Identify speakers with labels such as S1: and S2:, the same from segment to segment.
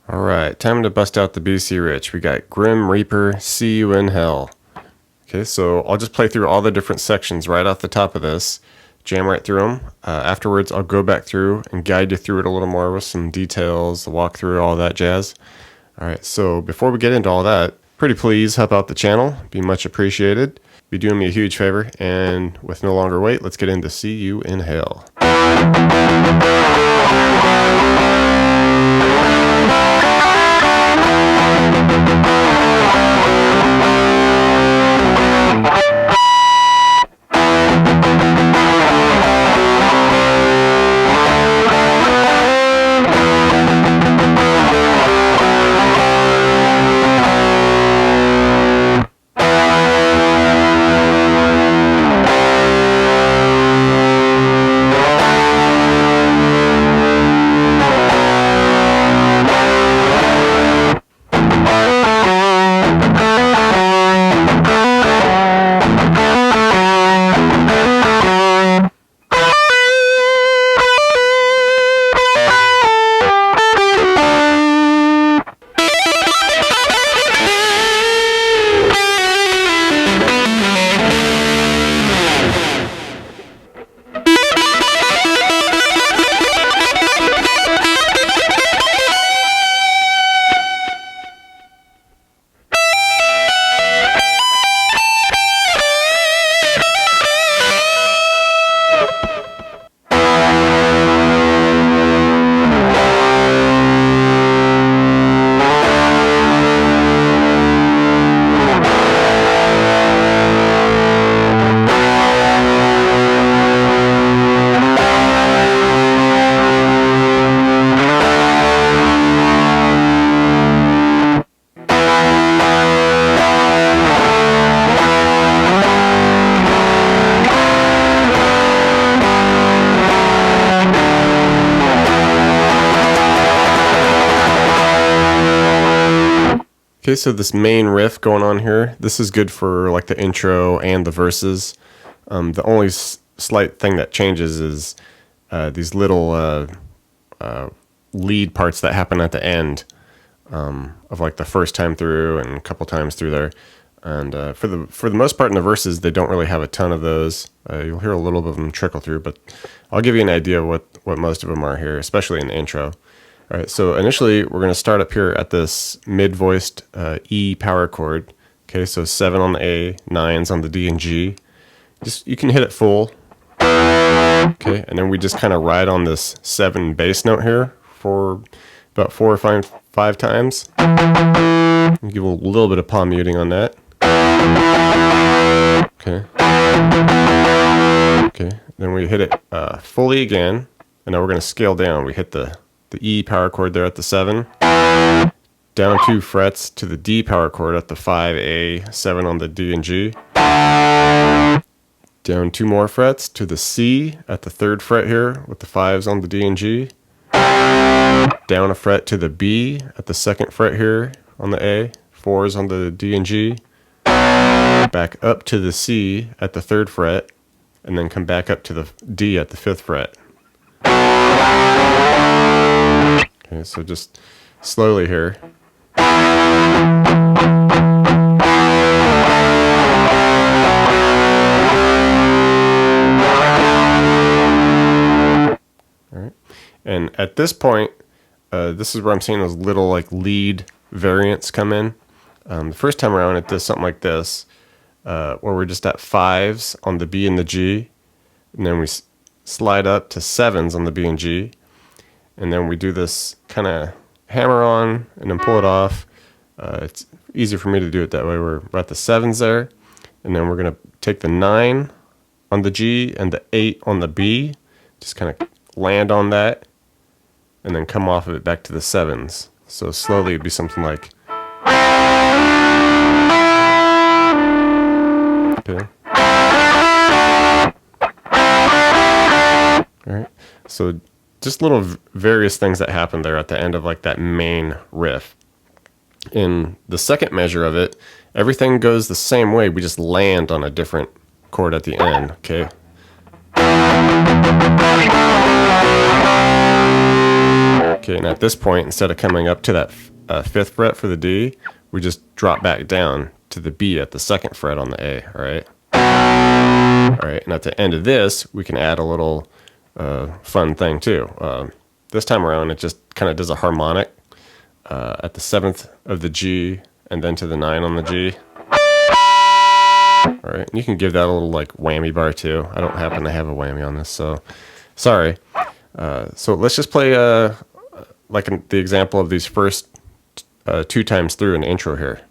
S1: Alright, time to bust out the BC Rich. We got Grim Reaper, See You in Hell. Okay, so I'll just play through all the different sections right off the top of this, jam right through them. Afterwards, I'll go back through and guide you through it a little more with some details, the walkthrough, all that jazz. Alright, so before we get into all that, pretty please help out the channel, be much appreciated. Be doing me a huge favor, and with no longer wait, let's get into See You in Hell. Okay, so this main riff going on here, this is good for like the intro and the verses. The only slight thing that changes is these little lead parts that happen at the end of like the first time through and a couple times through there. And for the most part in the verses, they don't really have a ton of those. You'll hear a little bit of them trickle through, but I'll give you an idea of what most of them are here, especially in the intro. All right, so initially we're going to start up here at this mid-voiced E power chord. Okay, so 7 on the A, 9s on the D and G. You can hit it full. Okay, and then we just kind of ride on this 7 bass note here for about 4 or 5 times. Give a little bit of palm muting on that. Okay. Okay, then we hit it fully again, and now we're going to scale down. We hit the E power chord there at the 7, down 2 frets to the D power chord at the 5A, 7 on the D and G, down 2 more frets to the C at the 3rd fret here with the 5s on the D and G, down a fret to the B at the 2nd fret here on the A, 4s on the D and G, back up to the C at the 3rd fret, and then come back up to the D at the 5th fret. Okay, so just slowly here. All right, and at this point, this is where I'm seeing those little like lead variants come in. The first time around, it does something like this, where we're just at 5s on the B and the G, and then we slide up to 7s on the B and G. And then we do this kind of hammer on and then pull it off. It's easier for me to do it that way. We're at the 7s there. And then we're going to take the 9 on the G and the 8 on the B. Just kind of land on that. And then come off of it back to the 7s. So slowly it'd be something like... Okay. All right. So... just little various things that happen there at the end of like that main riff. In the second measure of it, everything goes the same way. We just land on a different chord at the end, okay? Okay, and at this point, instead of coming up to that 5th fret for the D, we just drop back down to the B at the 2nd fret on the A, all right? All right, and at the end of this, we can add a little fun thing too. This time around, it just kind of does a harmonic at the 7th of the G and then to the 9 on the G. All right, and you can give that a little like whammy bar too. I don't happen to have a whammy on this, so sorry. So let's just play like the example of these first 2 times through an intro here.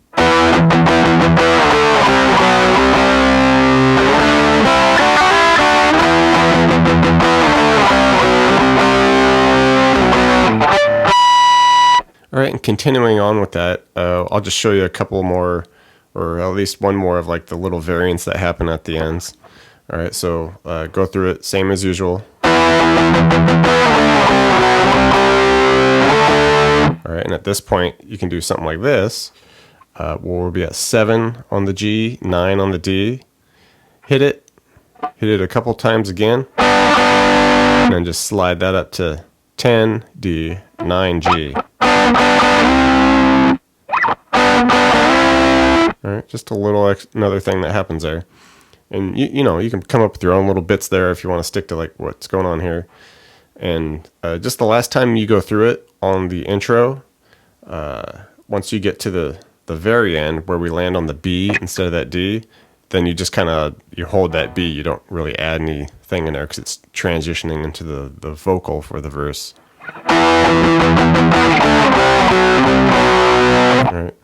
S1: All right, and continuing on with that, I'll just show you a couple more, or at least one more of like the little variants that happen at the ends. All right, so go through it, same as usual. All right, and at this point, you can do something like this. We'll be at 7 on the G, 9 on the D. Hit it a couple times again, and then just slide that up to 10, D, 9, G. All right, just a little another thing that happens there. And you know, you can come up with your own little bits there if you want to stick to like what's going on here. And just the last time you go through it on the intro, once you get to the very end where we land on the B instead of that D, then you just kind of, you hold that B. You don't really add anything in there because it's transitioning into the vocal for the verse. All right,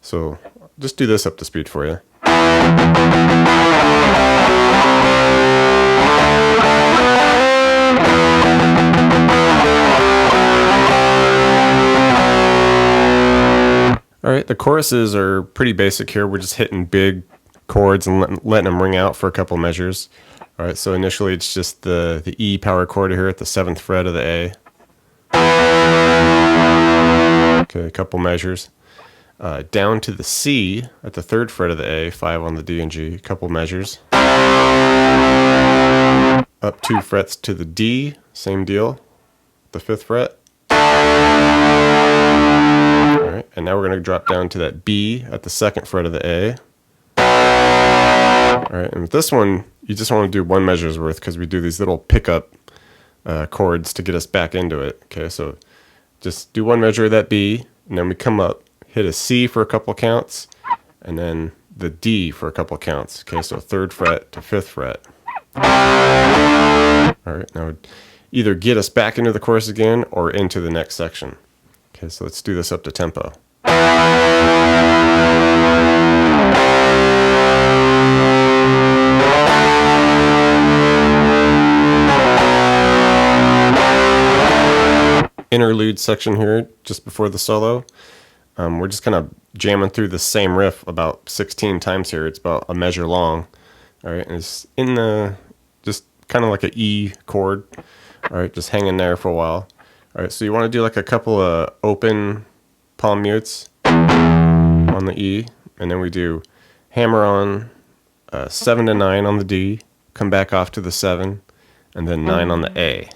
S1: so just do this up to speed for you. All right, the choruses are pretty basic here. We're just hitting big chords and letting them ring out for a couple measures. All right, so initially it's just the E power chord here at the 7th fret of the A. Okay, a couple measures. Down to the C at the 3rd fret of the A, 5 on the D and G, a couple measures. Up 2 frets to the D, same deal, the 5th fret. All right, and now we're going to drop down to that B at the 2nd fret of the A. All right, and with this one, you just want to do 1 measure's worth because we do these little pickup chords to get us back into it. Okay, so just do 1 measure of that B, and then we come up, hit a C for a couple counts, and then the D for a couple counts. Okay, so 3rd fret to 5th fret. All right, now either get us back into the chorus again or into the next section. Okay, so let's do this up to tempo. Interlude section here, just before the solo. We're just kind of jamming through the same riff about 16 times here. It's about a measure long. All right, and it's in the, just kind of like an E chord. All right, just hanging there for a while. All right, so you want to do like a couple of open palm mutes on the E, and then we do hammer on 7 to 9 on the D, come back off to the 7, and then 9 on the A.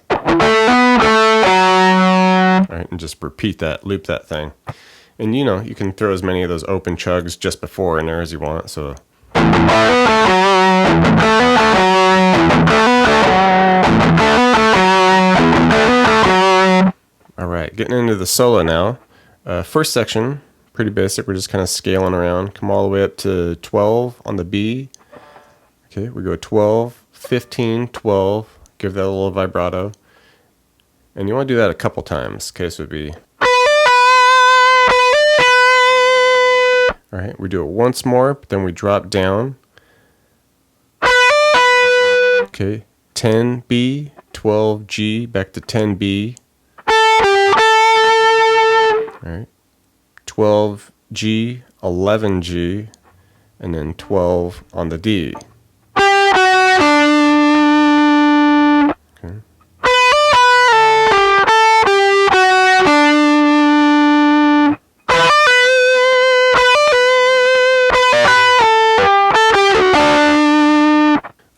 S1: All right, and just repeat that, loop that thing. And you know, you can throw as many of those open chugs just before in there as you want, so. All right, getting into the solo now. First section, pretty basic. We're just kind of scaling around. Come all the way up to 12 on the B. Okay, we go 12, 15, 12. Give that a little vibrato. And you want to do that a couple times. Okay, so it'd be. All right, we do it once more, but then we drop down. Okay, 10B, 12G, back to 10B. All right, 12G, 11G, and then 12 on the D. Okay.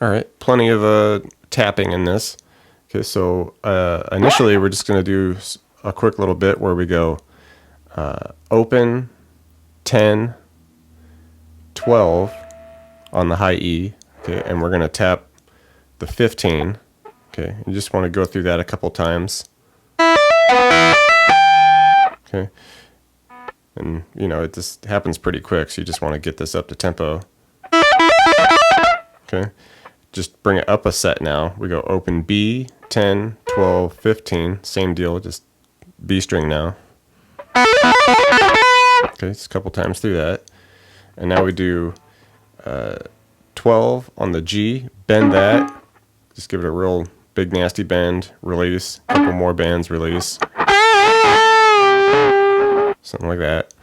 S1: All right, plenty of tapping in this. Okay, so initially we're just going to do a quick little bit where we go open 10, 12 on the high E, okay, and we're going to tap the 15. Okay, you just want to go through that a couple times. Okay, and you know, it just happens pretty quick, so you just want to get this up to tempo. Okay, just bring it up a set now. We go open B, 10, 12, 15, same deal, just B string now. Okay, just a couple times through that. And now we do 12 on the G, bend that, just give it a real big nasty bend, release, a couple more bends, release. Something like that.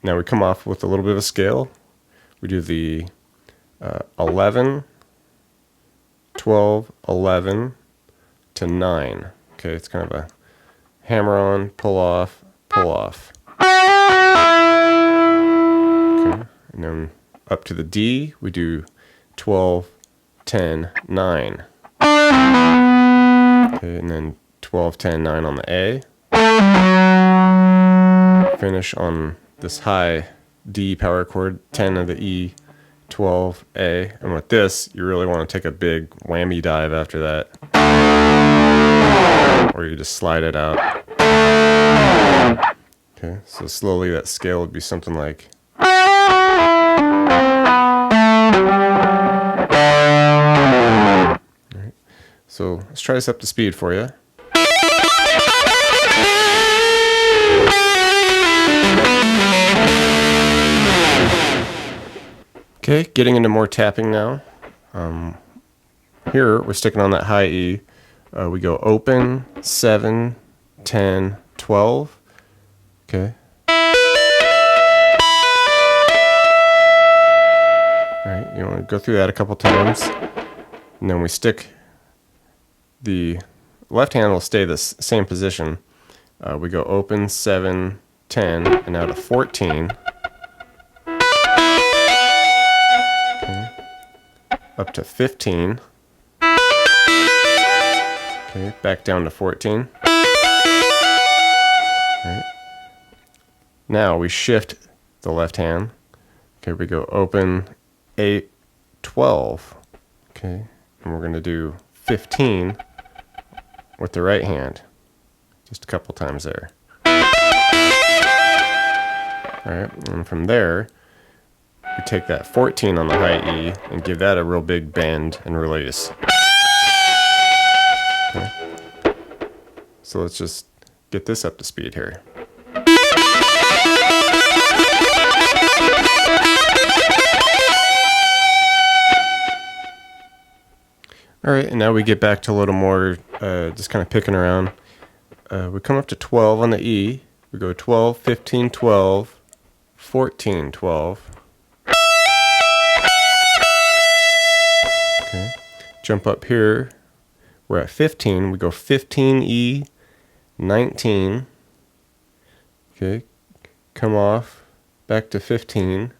S1: Now we come off with a little bit of a scale. We do the 11, 12, 11 to 9. Okay, it's kind of a hammer on, pull off, pull off. Okay, and then up to the D, we do 12, 10, 9. Okay, and then 12, 10, 9 on the A. Finish on this high D power chord, 10 of the E, 12, A. And with this, you really want to take a big whammy dive after that. Or you just slide it out. Okay, so slowly that scale would be something like. Right. So let's try this up to speed for you. Okay, getting into more tapping now. Here we're sticking on that high E. We go open, 7, 10, 12. Okay. Alright, you want to go through that a couple times. And then we stick the left hand will stay the same position. We go open, 7, 10, and now to 14. Up to 15. Okay, back down to 14. Right. Now we shift the left hand. Okay, we go open 8, 12. Okay, and we're going to do 15 with the right hand. Just a couple times there. Alright, and from there, we take that 14 on the high E and give that a real big bend and release. Okay. So let's just get this up to speed here. Alright, and now we get back to a little more just kind of picking around. We come up to 12 on the E. We go 12, 15, 12, 14, 12. Okay. Jump up here. We're at 15. We go 15 E, 19. Okay. Come off. Back to 15.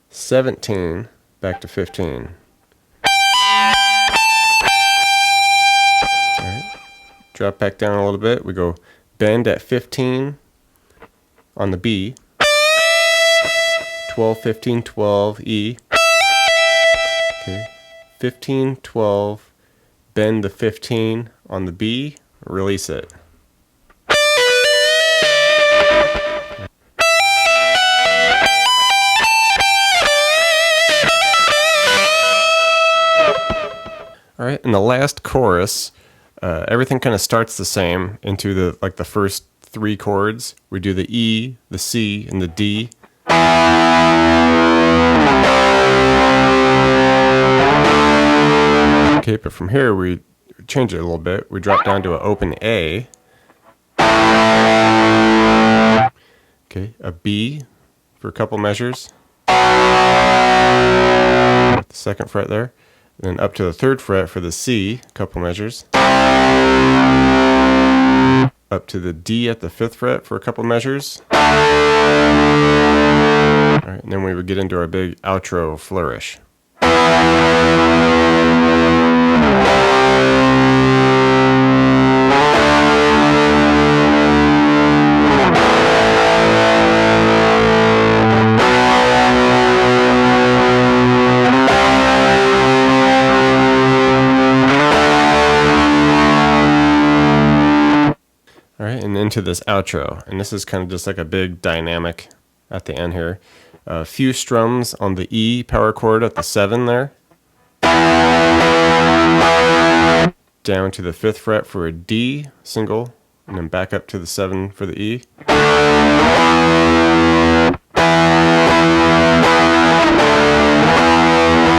S1: 17. Back to 15. Alright. Drop back down a little bit. We go bend at 15 on the B. 12, 15, 12, E. Okay. 15, 12, bend the 15 on the B, release it. All right, in the last chorus, everything kind of starts the same into the first 3 chords. We do the E, the C, and the D. Okay, but from here we change it a little bit. We drop down to an open A. Okay, a B for a couple measures. The 2nd fret there. Then up to the 3rd fret for the C, a couple measures. Up to the D at the 5th fret for a couple measures. Alright, and then we would get into our big outro flourish. into this outro, and this is kind of just like a big dynamic at the end here. A few strums on the E power chord at the 7 there. Down to the 5th fret for a D single, and then back up to the 7 for the E.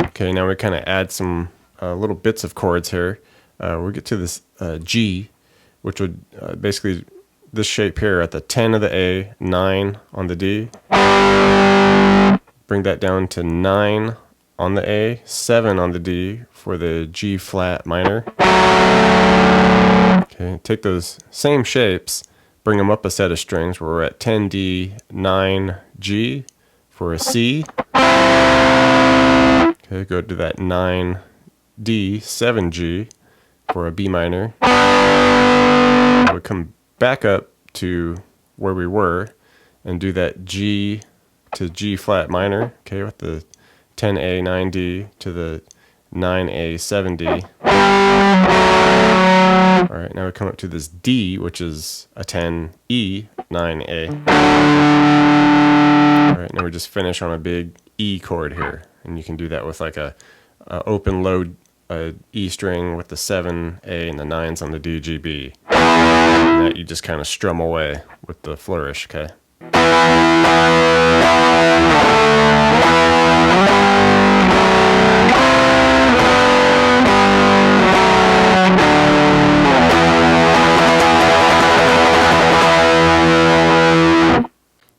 S1: Okay, now we kind of add some little bits of chords here. We get to this G, which would basically this shape here at the 10 of the A, 9 on the D. Bring that down to 9 on the A, 7 on the D for the G flat minor. Okay, take those same shapes, bring them up a set of strings where we're at 10D, 9G for a C. Okay, go to that 9D, 7G for a B minor. We come back up to where we were and do that G to G flat minor, okay, with the 10A, 9D to the 9A, 7D. All right, now we come up to this D, which is a 10E, 9A. All right, now we just finish on a big E chord here, and you can do that with like a open low E string with the 7A and the 9s on the D, G, B. And that you just kind of strum away with the flourish, okay?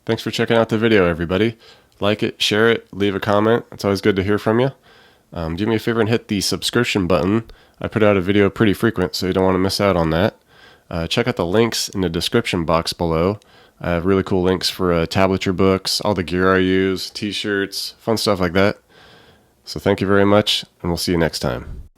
S1: Thanks for checking out the video, everybody. Like it, share it, leave a comment. It's always good to hear from you. Do me a favor and hit the subscription button. I put out a video pretty frequent, so you don't want to miss out on that. Check out the links in the description box below. I have really cool links for tablature books, all the gear I use, t-shirts, fun stuff like that. So thank you very much, and we'll see you next time.